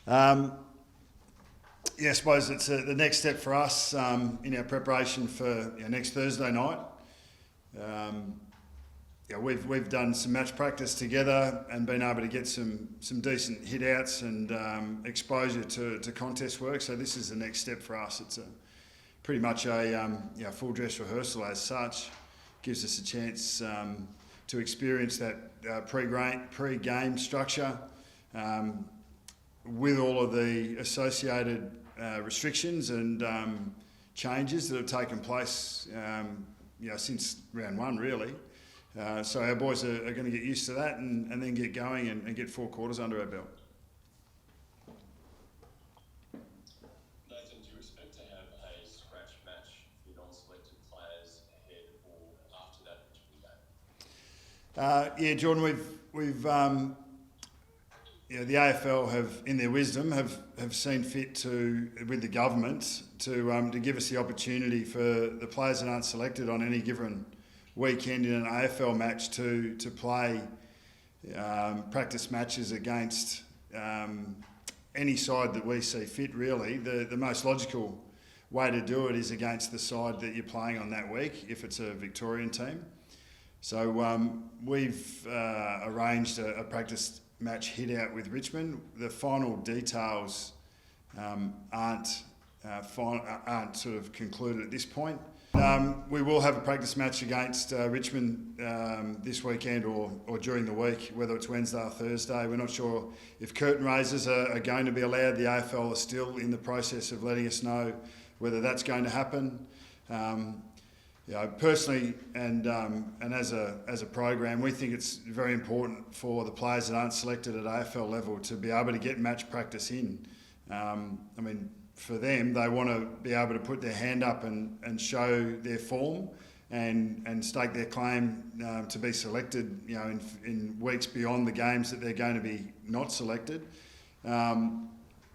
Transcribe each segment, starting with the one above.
I suppose it's the next step for us in our preparation for next Thursday night. We've done some match practice together and been able to get some decent hit outs and exposure to contest work. So this is the next step for us. It's pretty much a full dress rehearsal as such. Gives us a chance to experience that pre-game structure with all of the associated restrictions and changes that have taken place since round one, really. So our boys are going to get used to that and then get going and get 4 quarters under our belt. Nathan, do you expect to have a scratch match for non-selected players ahead or after that Richmond game? Jordan, we've the AFL have, in their wisdom, have seen fit to, with the government, to give us the opportunity for the players that aren't selected on any given weekend in an AFL match to play practice matches against any side that we see fit, really. The most logical way to do it is against the side that you're playing on that week, if it's a Victorian team. So we've arranged a practice match hit out with Richmond. The final details aren't sort of concluded at this point. We will have a practice match against Richmond this weekend or during the week, whether it's Wednesday or Thursday. We're not sure if curtain raisers are going to be allowed. The AFL are still in the process of letting us know whether that's going to happen. Personally and as a program, we think it's very important for the players that aren't selected at AFL level to be able to get match practice in. For them, they want to be able to put their hand up and show their form and stake their claim to be selected, in weeks beyond the games that they're going to be not selected. And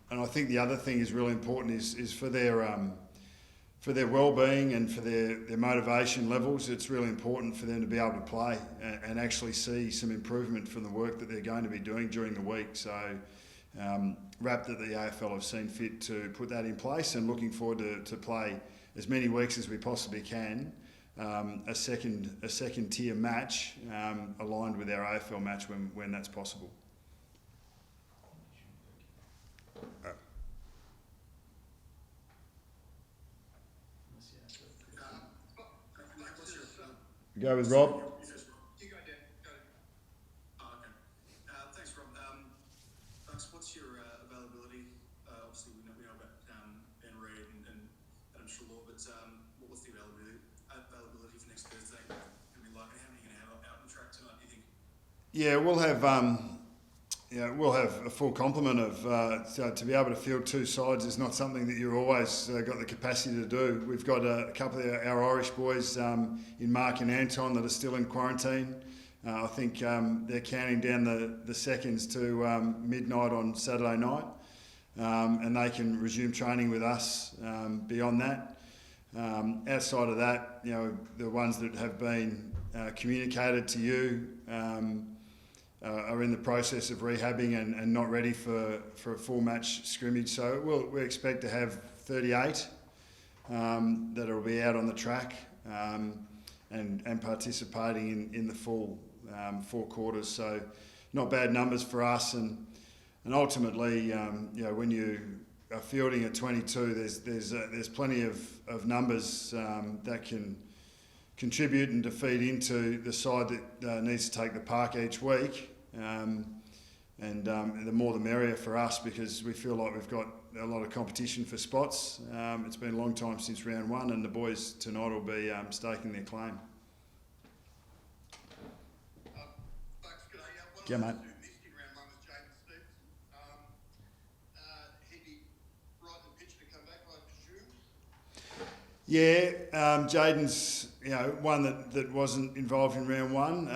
I think the other thing is really important is for their well-being and for their motivation levels. It's really important for them to be able to play and actually see some improvement from the work that they're going to be doing during the week. So wrapped that the AFL have seen fit to put that in place, and looking forward to play as many weeks as we possibly can, a second tier match aligned with our AFL match when that's possible. Go with Rob. You go, Dan. Go. Oh, okay. Thanks, Rob. Bucks, what's your availability? Obviously, we know about Ben Reid and Adam Shalor, but what's the availability for next Thursday? How many are you going to have out on track tonight, do you think? Yeah, we'll have a full complement of. So to be able to field 2 sides is not something that you've always got the capacity to do. We've got a couple of our Irish boys in Mark and Anton that are still in quarantine. I think they're counting down the seconds to midnight on Saturday night, and they can resume training with us beyond that. Outside of that, the ones that have been communicated to you are in the process of rehabbing and not ready for a full match scrimmage. So we expect to have 38 that will be out on the track and participating in the full 4 quarters. So not bad numbers for us, and ultimately, when you are fielding at 22, there's plenty of numbers that can contribute and to feed into the side that needs to take the park each week. The more the merrier for us, because we feel like we've got a lot of competition for spots. It's been a long time since round one, and the boys tonight will be staking their claim. Thanks, g'day. Yeah, mate. Missed in round one was Jaden Stevenson. He'd be right in the pitch to come back, I presume? Yeah, Jaden's one that wasn't involved in round one.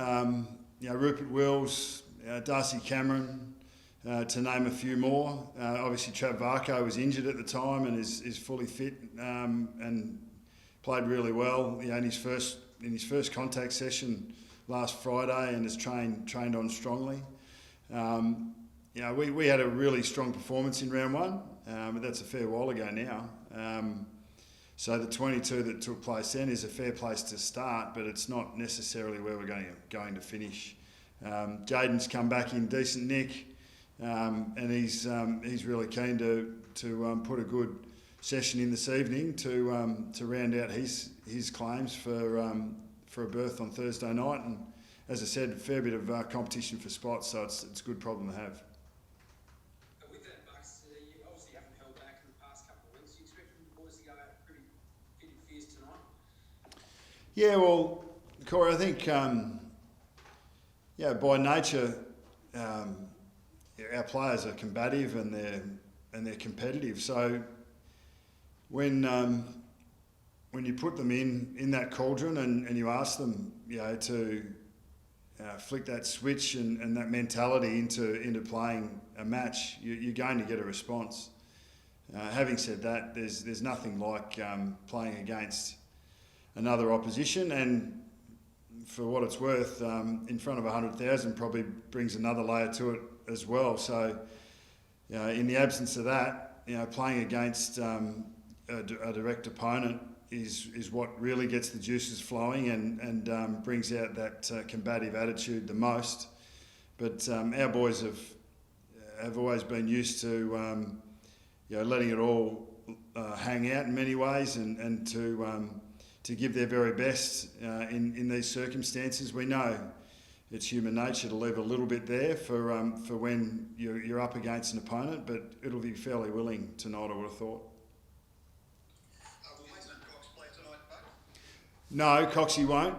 Rupert Wills, Darcy Cameron, to name a few more. Obviously, Trav Varco was injured at the time and is fully fit and played really well. In his first contact session last Friday, and has trained on strongly. we had a really strong performance in round one, but that's a fair while ago now. So the 22 that took place then is a fair place to start, but it's not necessarily where we're going to finish. Jaden's come back in decent nick, and he's really keen to put a good session in this evening to round out his claims for a berth on Thursday night. And as I said, a fair bit of competition for spots, so it's a good problem to have. With that, Bucks, you obviously haven't held back in the past couple of weeks. You expect the boys to go out pretty fit and fierce tonight? Yeah, well, Corey, I think by nature, our players are combative and they're competitive. So when you put them in that cauldron and you ask them, to flick that switch and that mentality into playing a match, you're going to get a response. Having said that, there's nothing like playing against another opposition, and for what it's worth, in front of 100,000 probably brings another layer to it as well. So, in the absence of that, playing against a direct opponent is what really gets the juices flowing and brings out that combative attitude the most. But our boys have always been used to letting it all hang out in many ways and to give their very best in these circumstances. We know it's human nature to leave a little bit there for when you're up against an opponent, but it'll be fairly willing tonight, I would have thought. Will Mason Cox play tonight, Buck? No, Coxie won't.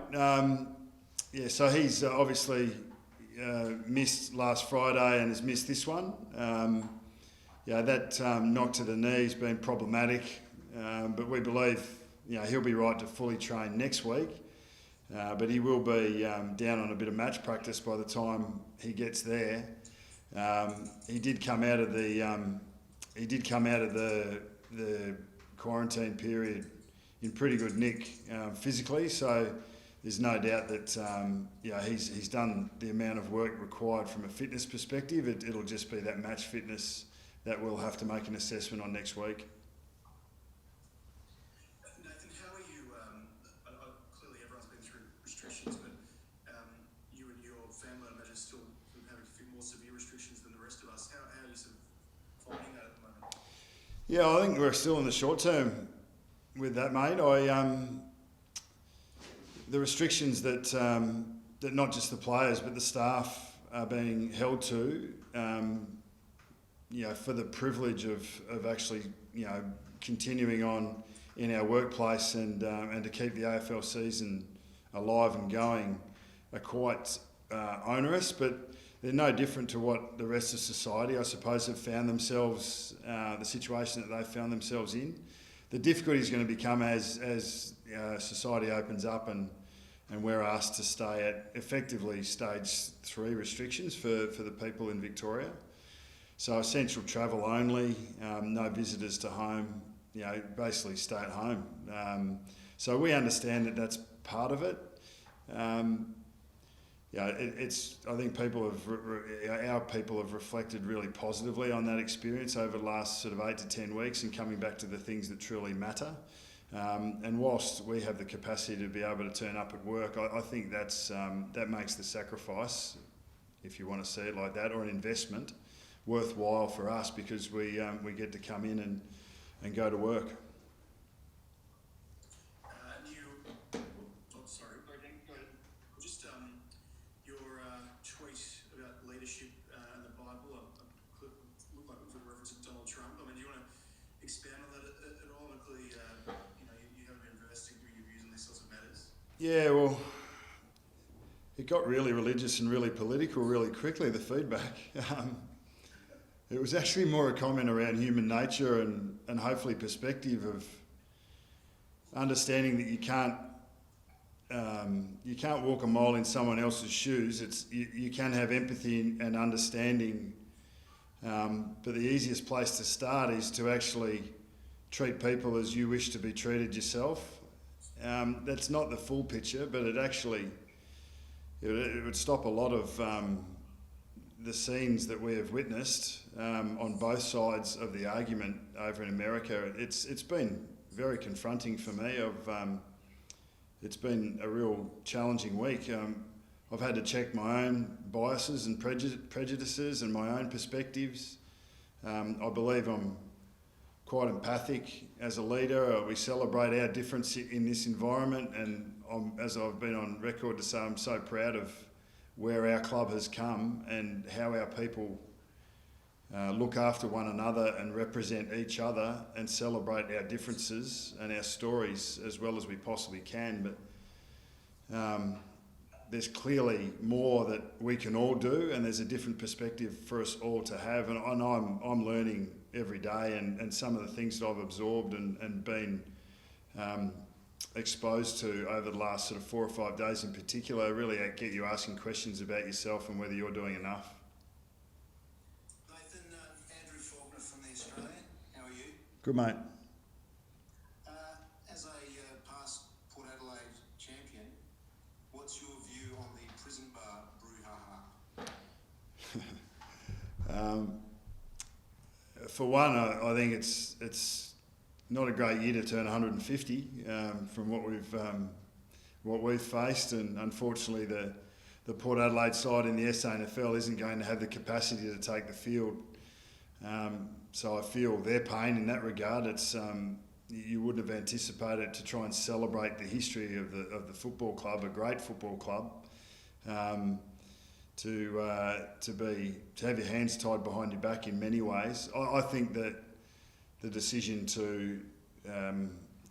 So he's obviously missed last Friday and has missed this one. That knock to the knee has been problematic, but we believe he'll be right to fully train next week. But he will be down on a bit of match practice by the time he gets there. He did come out of the quarantine period in pretty good nick physically, so there's no doubt that he's done the amount of work required from a fitness perspective. It'll just be that match fitness that we'll have to make an assessment on next week. Nathan, how are you? Clearly, everyone's been through restrictions, but you and your family, I imagine, still having a few more severe restrictions than the rest of us. How are you sort of finding that at the moment? Yeah, I think we're still in the short term with that, mate. The restrictions that not just the players but the staff are being held to, for the privilege of actually continuing on in our workplace and to keep the AFL season alive and going, are quite onerous, but they're no different to what the rest of society, I suppose, have found themselves, the situation that they found themselves in. The difficulty is going to become as society opens up and we're asked to stay at effectively stage 3 restrictions for the people in Victoria. So essential travel only, no visitors to home, basically stay at home. So we understand that that's part of it. I think our people have reflected really positively on that experience over the last sort of 8 to 10 weeks and coming back to the things that truly matter. And whilst we have the capacity to be able to turn up at work, I think that makes the sacrifice, if you want to see it like that, or an investment, worthwhile for us because we get to come in and go to work. Just your tweet about leadership and the Bible, looked like it was a reference to Donald Trump. I mean, do you want to expand on that at all? Clearly, you haven't been investing your views on these sorts of matters. Yeah, well, it got really religious and really political really quickly, the feedback. It was actually more a comment around human nature and hopefully perspective of understanding that you can't walk a mile in someone else's shoes. You can have empathy and understanding, but the easiest place to start is to actually treat people as you wish to be treated yourself. That's not the full picture, but it would stop a lot of the scenes that we have witnessed on both sides of the argument over in America, it's been very confronting for me. It's been a real challenging week. I've had to check my own biases and prejudices and my own perspectives. I believe I'm quite empathic as a leader. We celebrate our difference in this environment, and as I've been on record to say, I'm so proud of where our club has come and how our people look after one another and represent each other and celebrate our differences and our stories as well as we possibly can. But there's clearly more that we can all do, and there's a different perspective for us all to have. And I'm learning every day, and some of the things that I've absorbed and been exposed to over the last sort of 4 or 5 days in particular really get you asking questions about yourself and whether you're doing enough. Nathan, Andrew Faulkner from The Australian. How are you? Good, mate. As a past Port Adelaide champion, what's your view on the prison bar brouhaha? For one, I think it's not a great year to turn 150 from what we've faced, and unfortunately the Port Adelaide side in the SANFL isn't going to have the capacity to take the field. So I feel their pain in that regard. It's you wouldn't have anticipated to try and celebrate the history of the football club, a great football club. To have your hands tied behind your back in many ways. I think that the decision to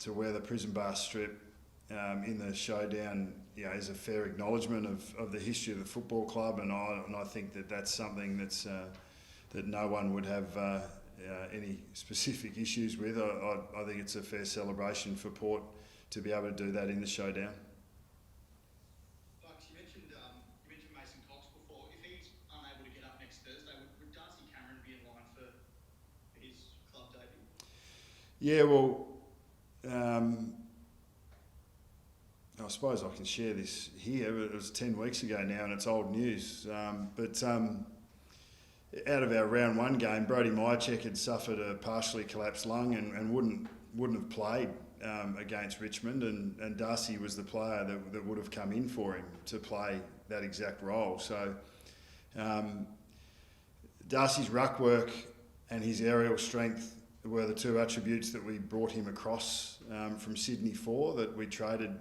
wear the prison bar strip in the showdown, is a fair acknowledgement of the history of the football club, and I think that that's something that no one would have any specific issues with. I think it's a fair celebration for Port to be able to do that in the showdown. Yeah, well, I suppose I can share this here, but it was 10 weeks ago now and it's old news. But out of our round one game, Brodie Myercheck had suffered a partially collapsed lung and wouldn't have played against Richmond, and Darcy was the player that would have come in for him to play that exact role. So Darcy's ruck work and his aerial strength were the two attributes that we brought him across from Sydney for, that we traded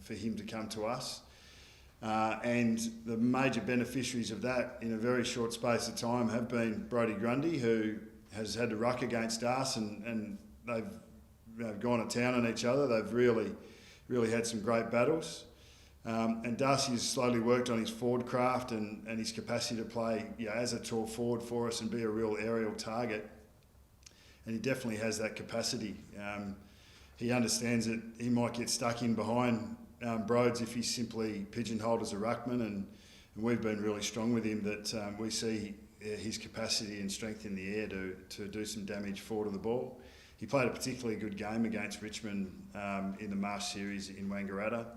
for him to come to us. And the major beneficiaries of that in a very short space of time have been Brodie Grundy, who has had to ruck against us, and they've gone to town on each other. They've really had some great battles. And Darcy has slowly worked on his forward craft and his capacity to play as a tall forward for us and be a real aerial target. And he definitely has that capacity. He understands that he might get stuck in behind Broads if he's simply pigeonholed as a ruckman, and we've been really strong with him that we see his capacity and strength in the air to do some damage forward of the ball. He played a particularly good game against Richmond in the Marsh series in Wangaratta,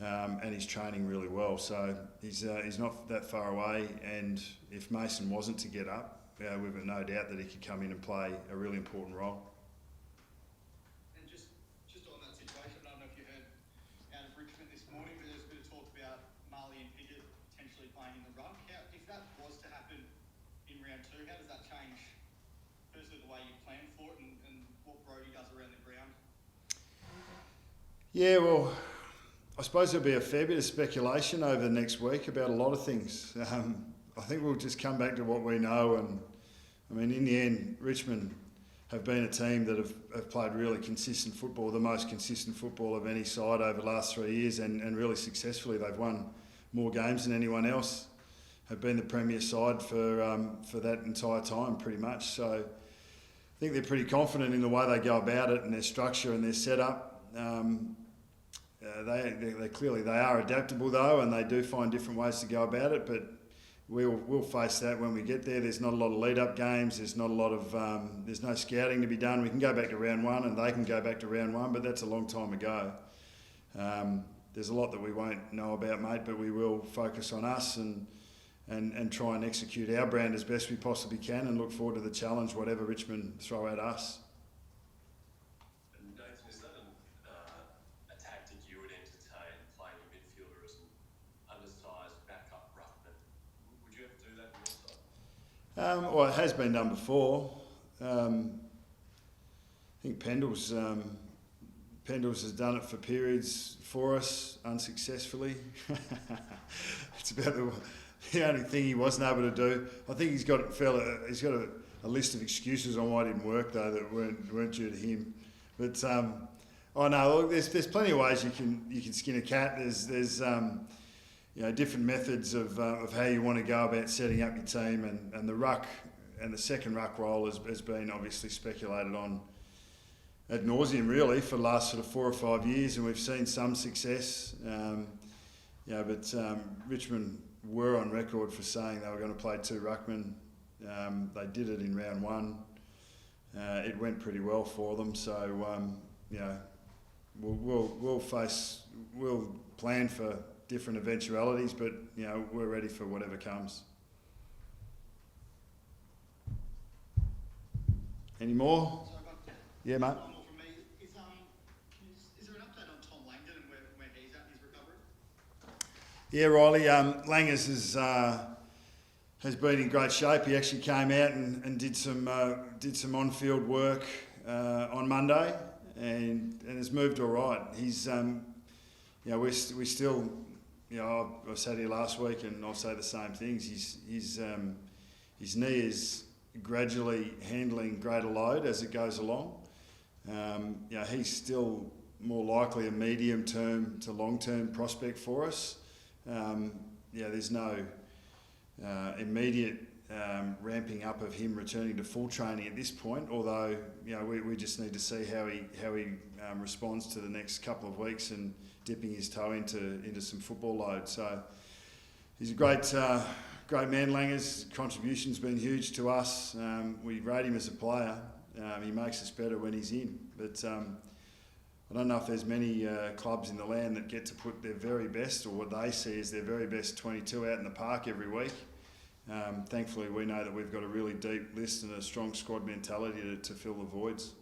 and he's training really well. So he's not that far away, and if Mason wasn't to get up, we've got no doubt that he could come in and play a really important role. And just on that situation, I don't know if you heard out of Richmond this morning, but there's a bit of talk about Marley and Piggott potentially playing in the ruck. If that was to happen in round two, how does that change, firstly, the way you plan for it and what Brodie does around the ground? Yeah, well, I suppose there'll be a fair bit of speculation over the next week about a lot of things. I think we'll just come back to what we know, and I mean, in the end, Richmond have been a team that have played really consistent football, the most consistent football of any side over the last 3 years, and really successfully. They've won more games than anyone else, have been the premier side for that entire time pretty much. So I think they're pretty confident in the way they go about it and their structure and their setup. They clearly are adaptable though, and they do find different ways to go about it, but we'll face that when we get there. There's not a lot of lead-up games. There's not a lot of there's no scouting to be done. We can go back to round one, and they can go back to round one, but that's a long time ago. There's a lot that we won't know about, mate, but we will focus on us and and try and execute our brand as best we possibly can, and look forward to the challenge, whatever Richmond throw at us. And Nathan, is that a tactic you would entertain, playing a midfielder as an undersized backup ruckman? Would you ever do that on your side? Well, it has been done before. I think Pendles has done it for periods for us unsuccessfully. It's about the only thing he wasn't able to do. I think he's got a list of excuses on why it didn't work though that weren't due to him. But look, there's plenty of ways you can skin a cat. There's different methods of how you want to go about setting up your team, and the ruck and the second ruck role has been obviously speculated on ad nauseum really for the last sort of 4 or 5 years, and we've seen some success. But Richmond were on record for saying they were going to play 2 ruckmen. They did it in round 1. It went pretty well for them. So we'll plan for different eventualities, but we're ready for whatever comes. Any more? Yeah, mate. One more from me. Is there an update on Tom Langdon and where he's at in his recovery? Yeah, Riley. Langers has been in great shape. He actually came out and did some on-field work on Monday, and has moved all right. He's we still, I sat here last week and I'll say the same things. His knee is gradually handling greater load as it goes along. He's still more likely a medium-term to long-term prospect for us. There's no immediate ramping up of him returning to full training at this point, although we just need to see how he responds to the next couple of weeks and dipping his toe into some football load. So he's a great man, Langers. Contribution's been huge to us. We rate him as a player. He makes us better when he's in. But I don't know if there's many clubs in the land that get to put their very best, or what they see as their very best 22 out in the park every week. Thankfully, we know that we've got a really deep list and a strong squad mentality to fill the voids.